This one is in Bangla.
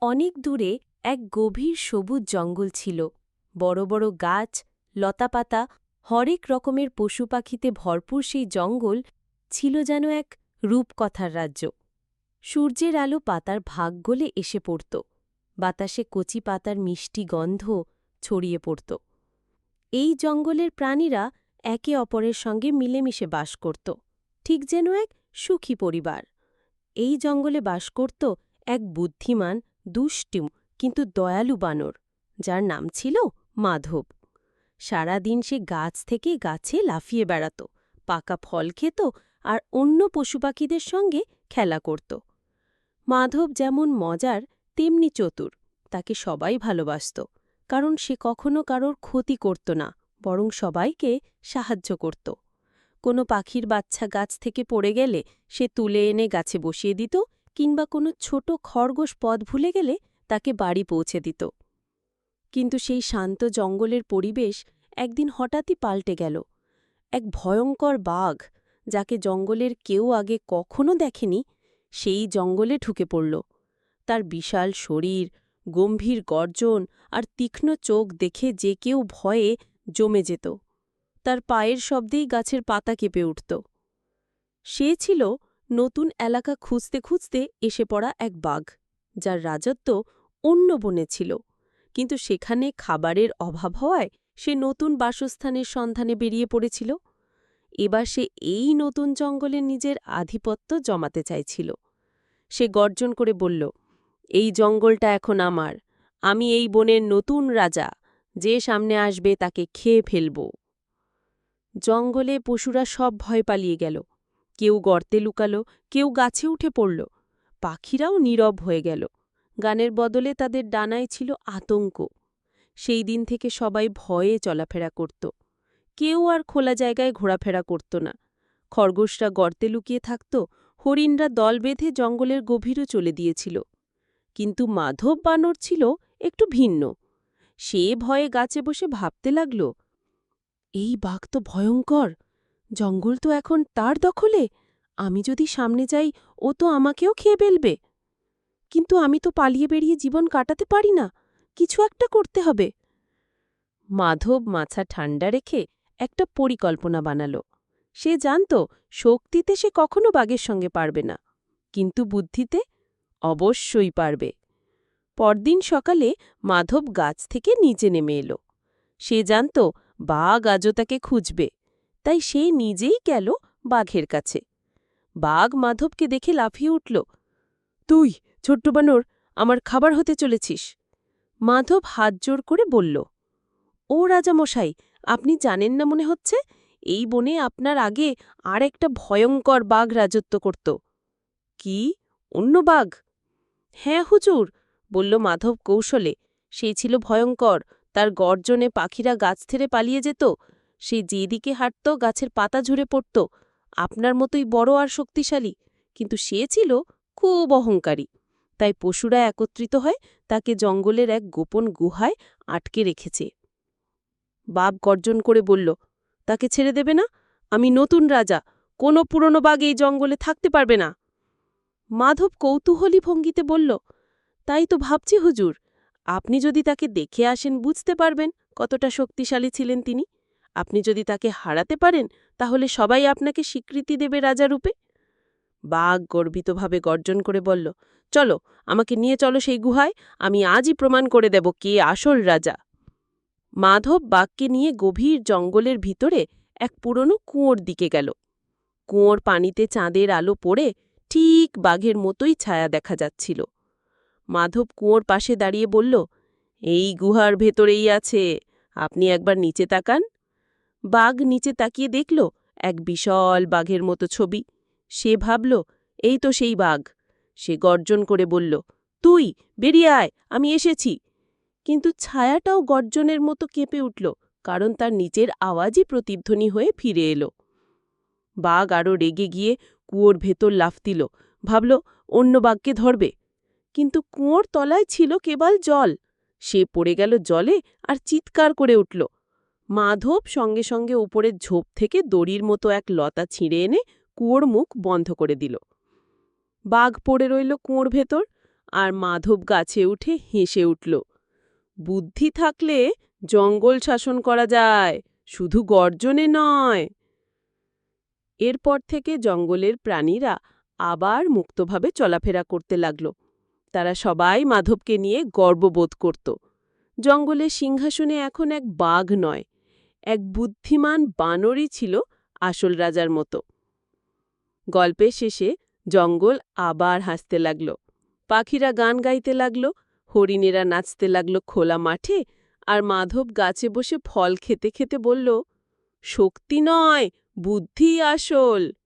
অনেক দূরে এক গভীর সবুজ জঙ্গল ছিল। বড় বড় গাছ, লতাপাতা, হরেক রকমের পশু পাখিতে ভরপুর সেই জঙ্গল ছিল যেন এক রূপকথার রাজ্য। সূর্যের আলো পাতার ভাগ গলে এসে পড়ত, বাতাসে কচি পাতার মিষ্টি গন্ধ ছড়িয়ে পড়ত। এই জঙ্গলের প্রাণীরা একে অপরের সঙ্গে মিলেমিশে বাস করত, ঠিক যেন এক সুখী পরিবার। এই জঙ্গলে বাস করত এক বুদ্ধিমান, দুষ্টু কিন্তু দয়ালু বানর, যার নাম ছিল মাধব। সারাদিন সে গাছ থেকে গাছে লাফিয়ে বেড়াত, পাকা ফল খেত আর অন্য পশুপাখিদের সঙ্গে খেলা করত। মাধব যেমন মজার তেমনি চতুর, তাকে সবাই ভালোবাসত, কারণ সে কখনো কারোর ক্ষতি করত না, বরং সবাইকে সাহায্য করত। কোনো পাখির বাচ্চা গাছ থেকে পড়ে গেলে সে তুলে এনে গাছে বসিয়ে দিত, কিংবা কোনো ছোট খরগোশ পথ ভুলে গেলে তাকে বাড়ি পৌঁছে দিত। কিন্তু সেই শান্ত জঙ্গলের পরিবেশ একদিন হঠাৎই পাল্টে গেল। এক ভয়ঙ্কর বাঘ, যাকে জঙ্গলের কেউ আগে কখনো দেখেনি, সেই জঙ্গলে ঢুকে পড়ল। তার বিশাল শরীর, গম্ভীর গর্জন আর তীক্ষ্ণ চোখ দেখে যে কেউ ভয়ে জমে যেত। তার পায়ের শব্দেই গাছের পাতা কেঁপে উঠত। সে ছিল নতুন এলাকা খুঁজতে খুঁজতে এসে পড়া এক বাঘ, যার রাজত্ব অন্য বনে ছিল। কিন্তু সেখানে খাবারের অভাব হওয়ায় সে নতুন বাসস্থানের সন্ধানে বেরিয়ে পড়েছিল। এবার সে এই নতুন জঙ্গলে নিজের আধিপত্য জমাতে চাইছিল। সে গর্জন করে বলল, এই জঙ্গলটা এখন আমার, আমি এই বনের নতুন রাজা, যে সামনে আসবে তাকে খেয়ে ফেলব। জঙ্গলে পশুরা সব ভয় পালিয়ে গেল। কেউ গর্তে লুকালো, কেউ গাছে উঠে পড়ল। পাখিরাও নীরব হয়ে গেল, গানের বদলে তাদের ডানায় ছিল আতঙ্ক। সেই দিন থেকে সবাই ভয়ে চলাফেরা করত। কেউ আর খোলা জায়গায় ঘোরাফেরা করত না। খরগোশরা গর্তে লুকিয়ে থাকত, হরিণরা দল বেঁধে জঙ্গলের গভীরে চলে দিয়েছিল। কিন্তু মাধব বানর ছিল একটু ভিন্ন। সে ভয়ে গাছে বসে ভাবতে লাগল, এই বাঘ তো ভয়ঙ্কর, জঙ্গল তো এখন তার দখলে। আমি যদি সামনে যাই, ও তো আমাকেও খেয়ে ফেলবে। কিন্তু আমি তো পালিয়ে বেরিয়ে জীবন কাটাতে পারি না, কিছু একটা করতে হবে। মাধব মাথা ঠান্ডা রেখে একটা পরিকল্পনা বানাল। সে জানত শক্তিতে সে কখনো বাঘের সঙ্গে পারবে না, কিন্তু বুদ্ধিতে অবশ্যই পারবে। পরদিন সকালে মাধব গাছ থেকে নিচে নেমে এলো। সে জানত বাঘ আজও তাকে খুঁজবে, তাই সে নিজেই গেল বাঘের কাছে। বাঘ মাধবকে দেখে লাফিয়ে উঠল, তুই ছোট্ট বানর, আমার খাবার হতে চলেছিস। মাধব হাত জোড় করে বলল, ও রাজামশাই, আপনি জানেন না মনে হচ্ছে, এই বনে আপনার আগে আর একটা ভয়ঙ্কর বাঘ রাজত্ব করত। কি, অন্য বাঘ? হ্যাঁ হুজুর, বলল মাধব কৌশলে। সেই ছিল ভয়ঙ্কর, তার গর্জনে পাখিরা গাছ থেকে পালিয়ে যেত। সে যেদিকে হাঁটত গাছের পাতা ঝরে পড়ত। আপনার মতোই বড় আর শক্তিশালী, কিন্তু সে ছিল খুব অহংকারী। তাই পশুরা একত্রিত হয় তাকে জঙ্গলের এক গোপন গুহায় আটকে রেখেছে। বাঘ গর্জন করে বলল, তাকে ছেড়ে দেবে না? আমি নতুন রাজা, কোনো পুরনো বাঘ এই জঙ্গলে থাকতে পারবে না। মাধব কৌতূহলী ভঙ্গিতে বলল, তাই তো ভাবছি হুজুর, আপনি যদি তাকে দেখে আসেন বুঝতে পারবেন কতটা শক্তিশালী ছিলেন তিনি। আপনি যদি তাকে হারাতে পারেন, তাহলে সবাই আপনাকে স্বীকৃতি দেবে রাজারূপে। বাঘ গর্বিতভাবে গর্জন করে বলল, চলো, আমাকে নিয়ে চলো সেই গুহায়, আমি আজই প্রমাণ করে দেব কে আসল রাজা। মাধব বাঘকে নিয়ে গভীর জঙ্গলের ভিতরে এক পুরনো কুয়োর দিকে গেল। কুয়োর পানিতে চাঁদের আলো পড়ে ঠিক বাঘের মতোই ছায়া দেখা যাচ্ছিল। মাধব কুয়োর পাশে দাঁড়িয়ে বলল, এই গুহার ভেতরেই আছে, আপনি একবার নিচে তাকান। বাঘ নিচে তাকিয়ে দেখল এক বিশাল বাঘের মতো ছবি। সে ভাবল, এই তো সেই বাঘ। সে গর্জন করে বলল, তুই বেরিয়ে আয়, আমি এসেছি। কিন্তু ছায়াটাও গর্জনের মতো কেঁপে উঠল, কারণ তার নিচের আওয়াজই প্রতিধ্বনি হয়ে ফিরে এলো। বাঘ আরও রেগে গিয়ে কুয়োর ভেতর লাফ দিল, ভাবল অন্য বাঘকে ধরবে। কিন্তু কুয়োর তলায় ছিল কেবল জল। সে পড়ে গেল জলে আর চিৎকার করে উঠল। মাধব সঙ্গে সঙ্গে উপরের ঝোপ থেকে দড়ির মতো এক লতা ছিঁড়ে এনে কুয়োর মুখ বন্ধ করে দিল। বাঘ পড়ে রইল কুয়োর ভেতর, আর মাধব গাছে উঠে হেসে উঠল। বুদ্ধি থাকলে জঙ্গল শাসন করা যায়, শুধু গর্জনে নয়। এরপর থেকে জঙ্গলের প্রাণীরা আবার মুক্তভাবে চলাফেরা করতে লাগল। তারা সবাই মাধবকে নিয়ে গর্ববোধ করত। জঙ্গলের সিংহাসনে এখন এক বাঘ নয়, এক বুদ্ধিমান বানরই ছিল আসল রাজার মতো। গল্পের শেষে জঙ্গল আবার হাসতে লাগল। পাখিরা গান গাইতে লাগল, হরিণেরা নাচতে লাগল খোলা মাঠে, আর মাধব গাছে বসে ফল খেতে খেতে বলল, শক্তি নয়, বুদ্ধি আসল।